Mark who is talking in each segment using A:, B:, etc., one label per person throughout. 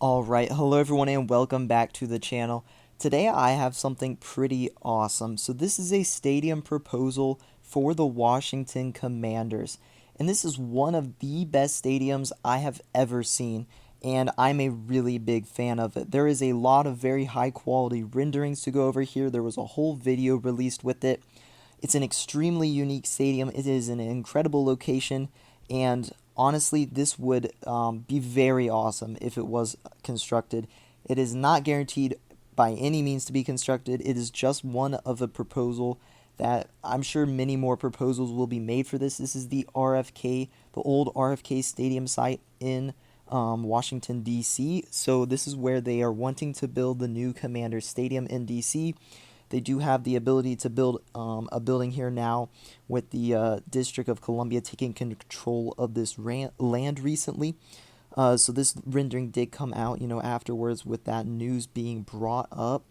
A: Alright, hello everyone and welcome back to the channel. Today I have something pretty awesome. So this is a stadium proposal for the Washington Commanders. And this is one of the best stadiums I have ever seen. And I'm a really big fan of it. There is a lot of very high quality renderings to go over here. There was a whole video released with it. It's an extremely unique stadium. It is an incredible location, and honestly, this would be very awesome if it was constructed. It is not guaranteed by any means to be constructed. It is just one of a proposal that I'm sure many more proposals will be made for this. This is the RFK, the old RFK Stadium site in Washington, D.C. So this is where they are wanting to build the new Commander Stadium in D.C. They do have the ability to build a building here now with the District of Columbia taking control of this land recently. So this rendering did come out, afterwards with that news being brought up.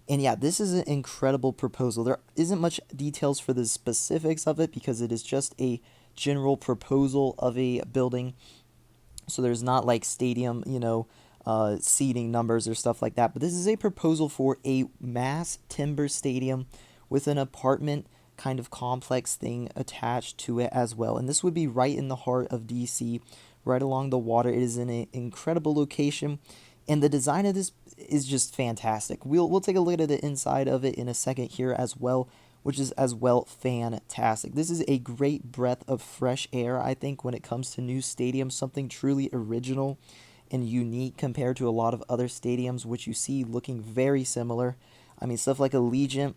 A: And yeah, this is an incredible proposal. There isn't much details for the specifics of it because it is just a general proposal of a building. So there's not like stadium, seating numbers or stuff like that. But this is a proposal for a mass timber stadium with an apartment kind of complex thing attached to it as well. And this would be right in the heart of DC, right along the water. It is in an incredible location. And the design of this is just fantastic. We'll take a look at the inside of it in a second here as well, which is as well fantastic. This is a great breath of fresh air, I think, when it comes to new stadiums, something truly original and unique compared to a lot of other stadiums, which you see looking very similar. I mean, stuff like Allegiant,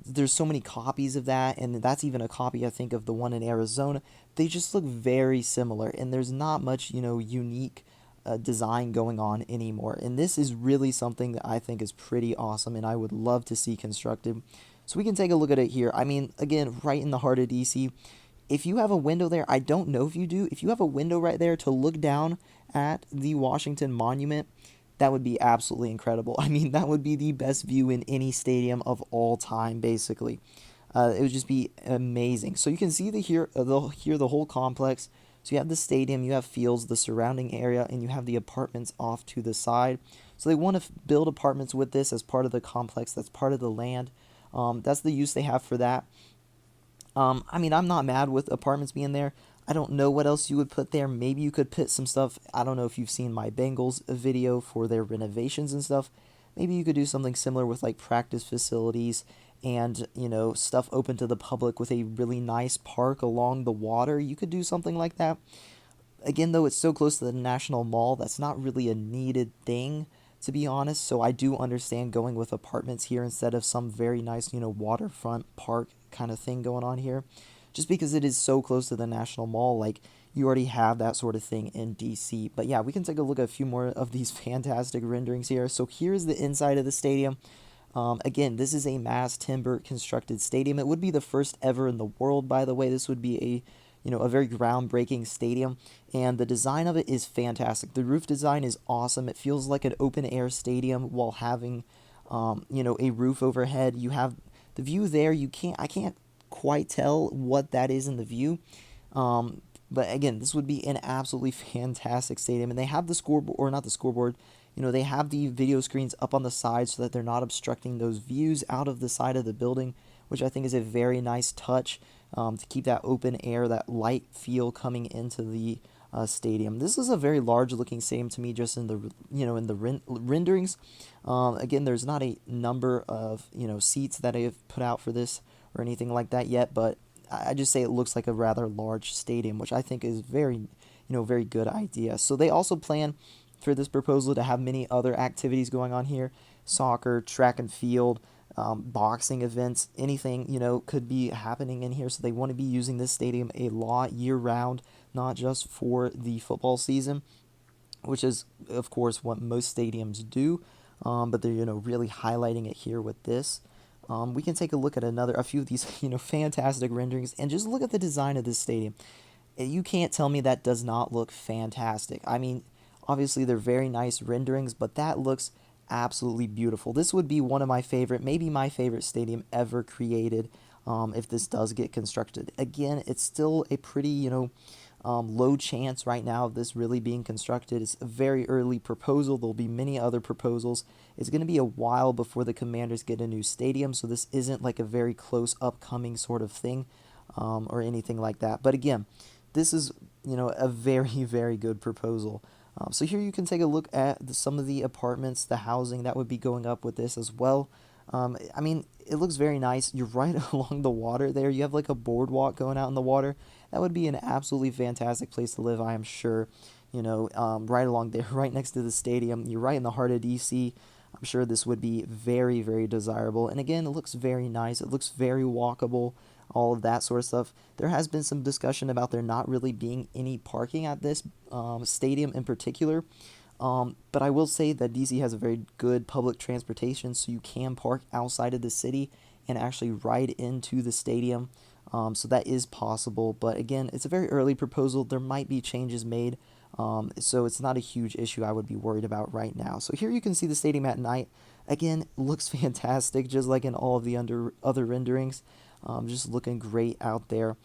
A: there's so many copies of that, and that's even a copy, I think, of the one in Arizona. They just look very similar, and there's not much, unique design going on anymore. And this is really something that I think is pretty awesome, and I would love to see constructed. So we can take a look at it here. I mean, again, right in the heart of DC. If you have a window there, I don't know if you do. If you have a window right there to look down at the Washington Monument, that would be absolutely incredible. I mean, that would be the best view in any stadium of all time, basically. It would just be amazing. So you can see here the whole complex. So you have the stadium, you have fields, the surrounding area, and you have the apartments off to the side. So they want to build apartments with this as part of the complex. That's part of the land. That's the use they have for that. I mean, I'm not mad with apartments being there. I don't know what else you would put there. Maybe you could put some stuff. I don't know if you've seen my Bengals video for their renovations and stuff. Maybe you could do something similar with like practice facilities and, stuff open to the public with a really nice park along the water. You could do something like that. Again, though, it's so close to the National Mall, that's not really a needed thing, to be honest. So I do understand going with apartments here instead of some very nice, waterfront park kind of thing going on here. Just because it is so close to the National Mall, like, you already have that sort of thing in DC. But yeah, we can take a look at a few more of these fantastic renderings here. So here's the inside of the stadium. Again, this is a mass timber constructed stadium. It would be the first ever in the world, by the way. This would be a very groundbreaking stadium, and the design of it is fantastic. The roof design is awesome. It feels like an open air stadium while having, a roof overhead. You have the view there. I can't quite tell what that is in the view. But again, this would be an absolutely fantastic stadium, and they have the scoreboard, or not the scoreboard, they have the video screens up on the side so that they're not obstructing those views out of the side of the building, which I think is a very nice touch to keep that open air, that light feel coming into the stadium. This is a very large looking stadium to me, just in the renderings. Again, there's not a number of seats that I have put out for this or anything like that yet, but I just say it looks like a rather large stadium, which I think is very good idea. So they also plan for this proposal to have many other activities going on here: soccer, track and field, boxing events, anything could be happening in here. So they want to be using this stadium a lot year round, not just for the football season, which is of course what most stadiums do. But they're really highlighting it here with this. We can take a look at a few of these fantastic renderings, and just look at the design of this stadium. You can't tell me that does not look fantastic. I mean, obviously they're very nice renderings, but that looks absolutely beautiful. This would be one of my favorite, maybe my favorite stadium ever created, if this does get constructed. Again, it's still a pretty, Low chance right now of this really being constructed. It's a very early proposal. There'll be many other proposals. It's going to be a while before the Commanders get a new stadium, so this isn't like a very close upcoming sort of thing, or anything like that. But again, this is, a very, very good proposal. So here you can take a look at some of the apartments, the housing that would be going up with this as well. I mean, it looks very nice. You're right along the water there. You have like a boardwalk going out in the water. That would be an absolutely fantastic place to live, I am sure. Right along there, right next to the stadium. You're right in the heart of DC. I'm sure this would be very, very desirable. And again, it looks very nice. It looks very walkable, all of that sort of stuff. There has been some discussion about there not really being any parking at this stadium in particular. But I will say that DC has a very good public transportation, so you can park outside of the city and actually ride into the stadium. So that is possible. But again, it's a very early proposal. There might be changes made. So it's not a huge issue I would be worried about right now. So here you can see the stadium at night. Again, looks fantastic, just like in all of the other renderings. Just looking great out there.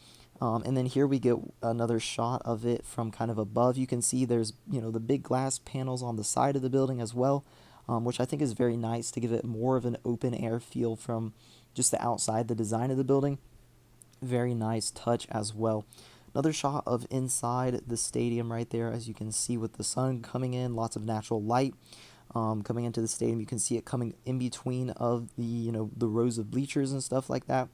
A: And then here we get another shot of it from kind of above. You can see there's, the big glass panels on the side of the building as well, which I think is very nice to give it more of an open air feel from just the outside, the design of the building. Very nice touch as well. Another shot of inside the stadium right there, as you can see with the sun coming in, lots of natural light coming into the stadium. You can see it coming in between of the rows of bleachers and stuff like that.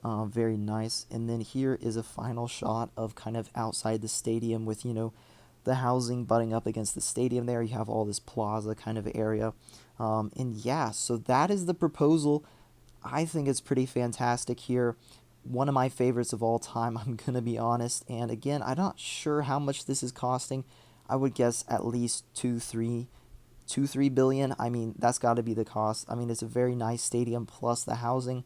A: Very nice. And then here is a final shot of kind of outside the stadium with, the housing butting up against the stadium there. You have all this plaza kind of area. And yeah, so that is the proposal. I think it's pretty fantastic here. One of my favorites of all time, I'm going to be honest. And again, I'm not sure how much this is costing. I would guess at least 3 billion. I mean, that's got to be the cost. I mean, it's a very nice stadium plus the housing.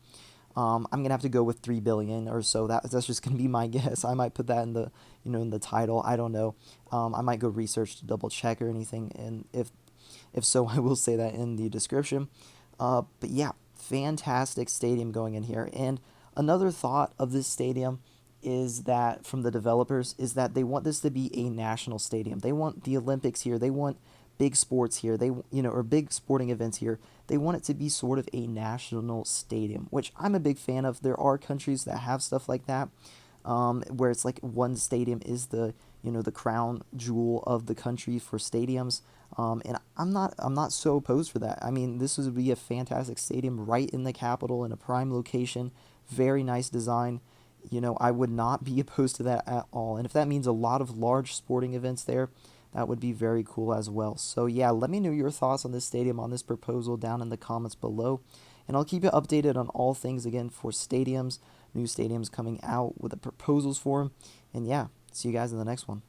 A: I'm gonna have to go with 3 billion or so. That's just gonna be my guess. I might put that in the title. I don't know. I might go research to double check or anything, and if so, I will say that in the description. But yeah, fantastic stadium going in here. And another thought of this stadium is that from the developers is that they want this to be a national stadium. They want the Olympics here. They want big sports here. Or big sporting events here. They want it to be sort of a national stadium, which I'm a big fan of. There are countries that have stuff like that, where it's like one stadium is the crown jewel of the country for stadiums. And I'm not so opposed for that. I mean, this would be a fantastic stadium right in the capital in a prime location. Very nice design. I would not be opposed to that at all. And if that means a lot of large sporting events there, that would be very cool as well. So yeah, let me know your thoughts on this stadium, on this proposal down in the comments below. And I'll keep you updated on all things again for stadiums, new stadiums coming out with the proposals for them. And yeah, see you guys in the next one.